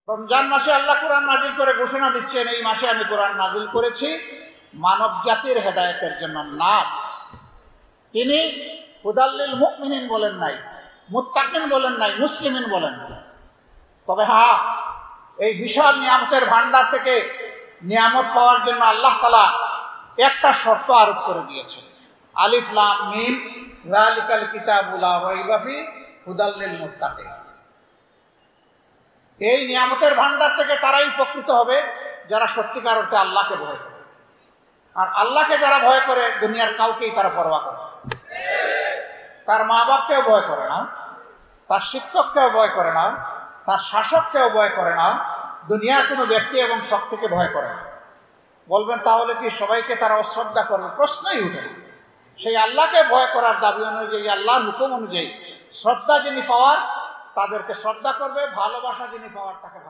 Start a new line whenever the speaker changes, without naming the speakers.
রমজান মাসে আল্লাহ কোরআন নাজিল করে ঘোষণা দিচ্ছেন, এই মাসে আমি কোরআন নাজিল করেছি মানব জাতির হেদায়েতের জন্য। নাস, তিনি হুদাল্লিল মুমিনিন বলেন নাই, মুত্তাকিন বলেন নাই, মুসলিমিন বলেন নাই। তবে হ্যাঁ, এই বিশাল নিয়ামতের ভান্ডার থেকে নিয়ামত পাওয়ার জন্য আল্লাহ তাআলা একটা শর্ত আরোপ করে দিয়েছেন, আলিফ লাম মিম যালিকাল কিতাবু লা রাইবা ফি হুদাল লিল মুত্তাকিন। এই নিয়ামতের ভান্ডার থেকে তারাই উপকৃত হবে যারা সত্যিকার অর্থে আল্লাহকে ভয় করে। আর আল্লাহকে যারা ভয় করে, দুনিয়ার কাউকেই তারা পরোয়া করে না। তার মা বাপকেও ভয় করে না, তার শিক্ষককেও ভয় করে না, তার শাসককেও ভয় করে না, দুনিয়ার কোনো ব্যক্তি এবং শক্তিকে ভয় করে না। বলবেন তাহলে কি সবাইকে তারা অশ্রদ্ধা করবে? প্রশ্নই উঠে না। সেই আল্লাহকে ভয় করার দাবি অনুযায়ী, আল্লাহর হুকুম অনুযায়ী শ্রদ্ধা যিনি পাওয়ার তাদেরকে শ্রদ্ধা করবে, ভালোবাসা যিনি পাওয়ার তাকে ভালো